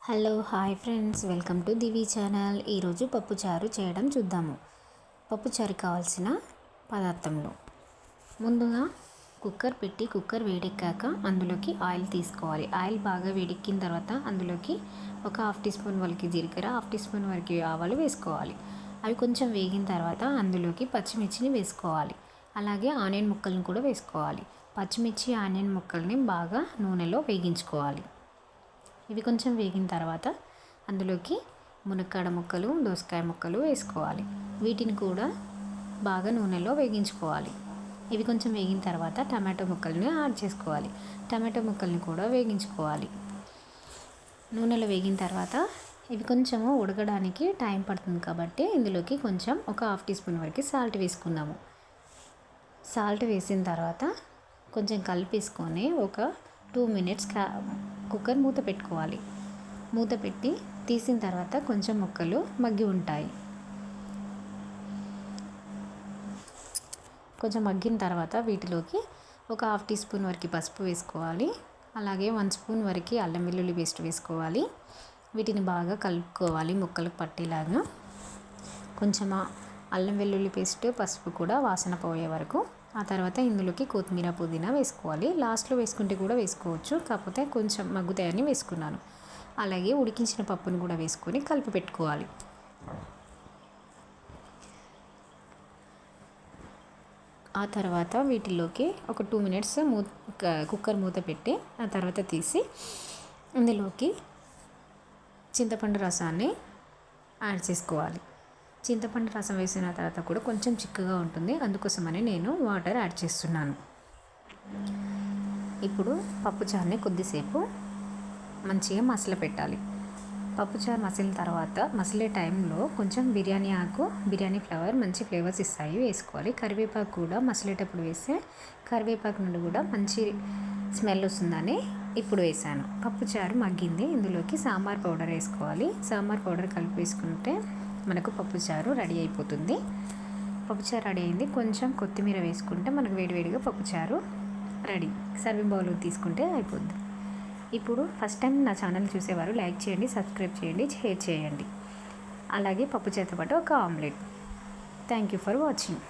Hello hi friends, welcome to Divi channel. ఈరోజు పప్పుచారు చేయడం చూద్దాము. పప్పుచారు కావాల్సిన పదార్థంలో ముందుగా కుక్కర్ వేడెక్కాక అందులోకి ఆయిల్ తీసుకోవాలి. ఆయిల్ బాగా వేడెక్కిన తర్వాత అందులోకి ఒక హాఫ్ టీ స్పూన్ వరకు జీలకర్ర, హాఫ్ టీ స్పూన్ వరకు ఆవాలు వేసుకోవాలి. అవి కొంచెం వేగిన తర్వాత అందులోకి పచ్చిమిర్చిని వేసుకోవాలి. అలాగే ఆనియన్ ముక్కలను కూడా వేసుకోవాలి. పచ్చిమిర్చి ఆనియన్ ముక్కల్ని బాగా నూనెలో వేగించుకోవాలి. ఇవి కొంచెం వేగిన తర్వాత అందులోకి మునక్కాడ ముక్కలు, దోసకాయ ముక్కలు వేసుకోవాలి. వీటిని కూడా బాగా నూనెలో వేగించుకోవాలి. ఇవి కొంచెం వేగిన తర్వాత టమాటో ముక్కల్ని యాడ్ చేసుకోవాలి. టమాటో ముక్కల్ని కూడా వేగించుకోవాలి. నూనెలో వేగిన తర్వాత ఇవి కొంచెము ఉడకడానికి టైం పడుతుంది కాబట్టి ఇందులోకి కొంచెం ఒక హాఫ్ టీ స్పూన్ వరకు సాల్ట్ వేసుకుందాము. సాల్ట్ వేసిన తర్వాత కొంచెం కలిపేసుకొని ఒక 2 మినిట్స్ కుక్కర్ మూత పెట్టుకోవాలి. మూత పెట్టి తీసిన తర్వాత కొంచెం ముక్కలు మగ్గి ఉంటాయి. కొంచెం మగ్గిన తర్వాత వీటిలోకి ఒక హాఫ్ టీ స్పూన్ వరకు పసుపు వేసుకోవాలి. అలాగే 1 స్పూన్ వరకు అల్లం వెల్లుల్లి పేస్ట్ వేసుకోవాలి. వీటిని బాగా కలుపుకోవాలి ముక్కలకు పట్టేలాగా. కొంచెం అల్లం వెల్లుల్లి పేస్ట్, పసుపు కూడా వాసన పోయే వరకు. ఆ తర్వాత ఇందులోకి కొత్తిమీర, పుదీనా వేసుకోవాలి. లాస్ట్లో వేసుకుంటే కూడా వేసుకోవచ్చు, కాకపోతే కొంచెం మగ్గుతాయని వేసుకున్నాను. అలాగే ఉడికించిన పప్పును కూడా వేసుకొని కలిపి పెట్టుకోవాలి. ఆ తర్వాత వీటిలోకి ఒక 2 మినిట్స్ కుక్కర్ మూత పెట్టి ఆ తర్వాత తీసి ఇందులోకి చింతపండు రసాన్ని యాడ్ చేసుకోవాలి. చింతపండు రసం వేసిన తర్వాత కూడా కొంచెం చిక్కగా ఉంటుంది, అందుకోసమని నేను వాటర్ యాడ్ చేస్తున్నాను. ఇప్పుడు పప్పుచారుని కొద్దిసేపు మంచిగా మసల పెట్టాలి. పప్పుచారు మసిలిన తర్వాత మసిలే టైంలో కొంచెం బిర్యానీ ఆకు, బిర్యానీ ఫ్లేవర్ మంచి ఫ్లేవర్స్ ఇస్తాయి, వేసుకోవాలి. కరివేపాకు కూడా మసిలేటప్పుడు వేస్తే కరివేపాకు నుండి కూడా మంచి స్మెల్ వస్తుందని ఇప్పుడు వేసాను. పప్పుచారు మగ్గింది. ఇందులోకి సాంబార్ పౌడర్ వేసుకోవాలి. సాంబార్ పౌడర్ కలిపి వేసుకుంటే మనకు పప్పుచారు రెడీ అయిపోతుంది. పప్పుచారు రెడీ అయింది. కొంచెం కొత్తిమీర వేసుకుంటే మనకు వేడివేడిగా పప్పుచారు రెడీ. సర్వింగ్ బౌల్లో తీసుకుంటే అయిపోద్ది. ఇప్పుడు ఫస్ట్ టైం నా ఛానల్ చూసేవారు లైక్ చేయండి, సబ్స్క్రైబ్ చేయండి, షేర్ చేయండి. అలాగే పప్పుచారుతో పాటు ఒక omelette. Thank you for watching.